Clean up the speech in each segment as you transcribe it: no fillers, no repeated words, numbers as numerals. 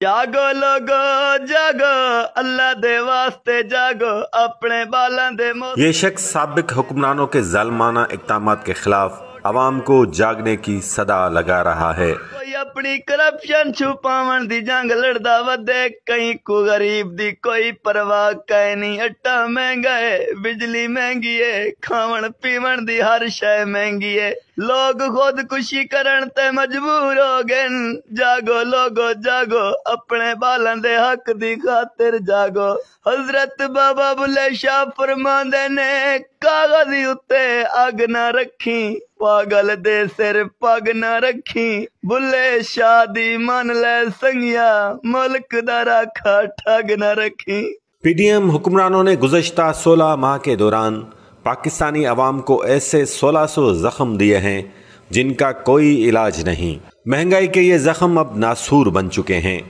जागो लोगो जागो, अल्लाह दे वास्ते जागो, अपने बालां दे ये शख्स साबिक हुक्मरानों के जालमाना इक़दामात के खिलाफ अवाम को जागने की सदा लगा रहा है। कोई अपनी करप्शन छुपावन दी जंग लड़दा वदे, कहीं को गरीब दी कोई परवाह कै नहीं। अट्टा महंगा है, बिजली महंगी है, खावन पीवन दी हर शय महंगी है, लोग खुदकुशी करन ते मजबूर हो गए। जागो लोगो जागो, अपने बालां दे हक दी खातिर जागो। हजरत बाबा बुल्ले शाह फरमांदे ने, कागज उत्ते अग ना रखी, पागल दे सिर पग ना रखी, बुल्ले शाह दी मन ले संगिया, मुल्क दा राखा ठग ना रखी। पीडीएम हुक्मरानों ने गुज़श्ता 16 माह के दौरान पाकिस्तानी अवाम को ऐसे 1600 जख्म दिए हैं जिनका कोई इलाज नहीं। महंगाई के ये जख्म अब नासूर बन चुके हैं।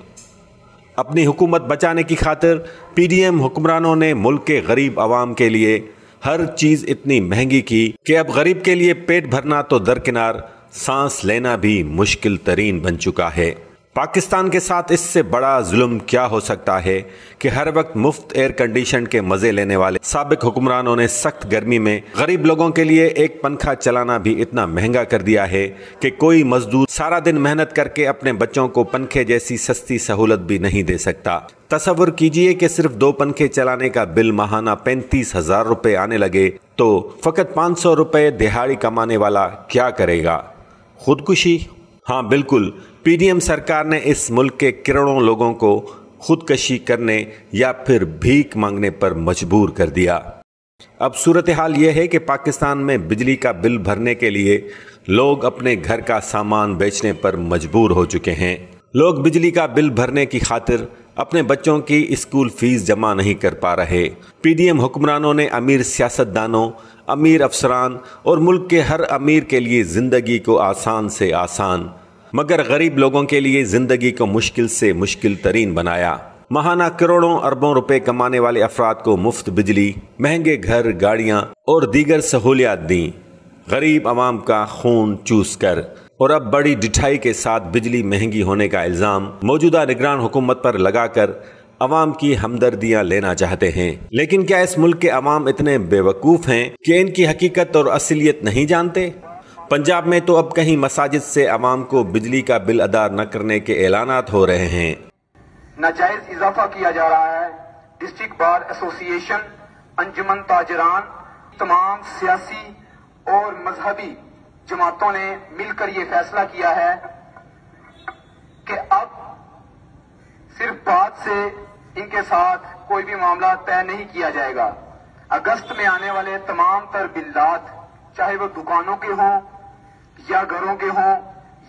अपनी हुकूमत बचाने की खातिर पीडीएम हुक्मरानों ने मुल्क के गरीब अवाम के लिए हर चीज़ इतनी महंगी की कि अब गरीब के लिए पेट भरना तो दरकिनार, सांस लेना भी मुश्किल तरीन बन चुका है। पाकिस्तान के साथ इससे बड़ा जुल्म क्या हो सकता है कि हर वक्त मुफ्त एयर कंडीशन के मज़े लेने वाले साबिक हुक्मरानों ने सख्त गर्मी में गरीब लोगों के लिए एक पंखा चलाना भी इतना महंगा कर दिया है कि कोई मजदूर सारा दिन मेहनत करके अपने बच्चों को पंखे जैसी सस्ती सहूलत भी नहीं दे सकता। तसव्वुर कीजिए कि सिर्फ 2 पंखे चलाने का बिल माहाना 35,000 रुपये आने लगे तो फ़कत 500 रुपये दिहाड़ी कमाने वाला क्या करेगा? खुदकुशी? हाँ बिल्कुल, पीडीएम सरकार ने इस मुल्क के करोड़ों लोगों को खुदकशी करने या फिर भीख मांगने पर मजबूर कर दिया। अब सूरत हाल ये है कि पाकिस्तान में बिजली का बिल भरने के लिए लोग अपने घर का सामान बेचने पर मजबूर हो चुके हैं। लोग बिजली का बिल भरने की खातिर अपने बच्चों की स्कूल फीस जमा नहीं कर पा रहे। पीडीएम हुक्मरानों ने अमीर सियासतदानों, अमीर अफसरान और मुल्क के हर अमीर के लिए ज़िंदगी को आसान से आसान मगर गरीब लोगों के लिए ज़िंदगी को मुश्किल से मुश्किल तरीन बनाया। माहाना करोड़ों अरबों रुपए कमाने वाले अफराद को मुफ्त बिजली, महंगे घर, गाड़ियाँ और दीगर सहूलियात दी, गरीब आवाम का खून चूस कर। और अब बड़ी डिठाई के साथ बिजली महंगी होने का इल्ज़ाम मौजूदा निगरान हुकूमत पर लगाकर अवाम की हमदर्दियाँ लेना चाहते हैं। लेकिन क्या इस मुल्क के अवाम इतने बेवकूफ़ हैं कि इनकी हकीकत और असलियत नहीं जानते? पंजाब में तो अब कहीं मसाजिद से अवाम को बिजली का बिल अदा न करने के ऐलानात हो रहे हैं। नाजायज इजाफा किया जा रहा है। डिस्ट्रिक्ट बार एसोसिएशन, अंजुमन ताजरान, तमाम सियासी और मजहबी जमातों ने मिलकर ये फैसला किया है कि अब सिर्फ बात से इनके साथ कोई भी मामला तय नहीं किया जाएगा। अगस्त में आने वाले तमाम तर बिल्लात, चाहे वो दुकानों के हों या घरों के हों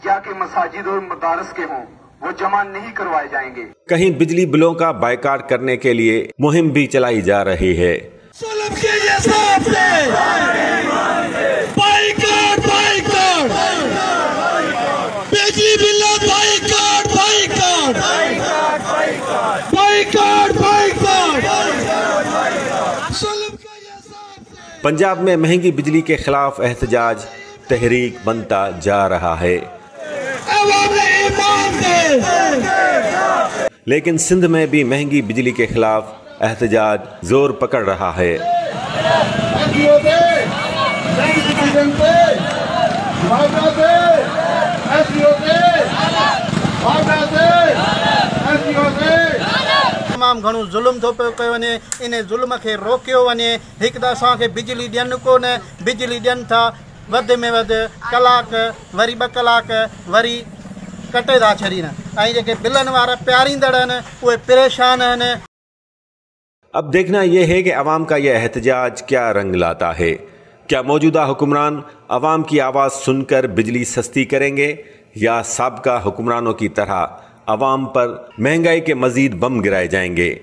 या कि मसाजिद और मदारस के हों, वो जमा नहीं करवाए जाएंगे। कहीं बिजली बिलों का बायकाट करने के लिए मुहिम भी चलाई जा रही है। बिजली बिलों boycott, boycott, boycott, boycott. Punjab में महंगी बिजली के खिलाफ एहतजाज तहरीक बनता जा रहा है। लेकिन सिंध में भी महंगी बिजली के खिलाफ एहतजाज जोर पकड़ रहा है। तमाम घणो जुल्म थो पियो कयो वञे, इन जुल्म खे रोकियो वञे। हिकु त असांखे बिजली ॾियनि कोन, बिजली ॾियनि था वधि में वधि कलाक, वरी 2 कलाक, वरी कटे था छॾीनि। ऐं जेके बिलनि वारा प्यारींदड़ आहिनि उहे परेशान आहिनि। अब देखना यह है कि अवाम का यह एहतजाज क्या रंग लाता है। क्या मौजूदा हुक्मरान अवाम की आवाज़ सुनकर बिजली सस्ती करेंगे या साबका हुक्मरानों की तरह अवाम पर महंगाई के मजीद बम गिराए जाएंगे?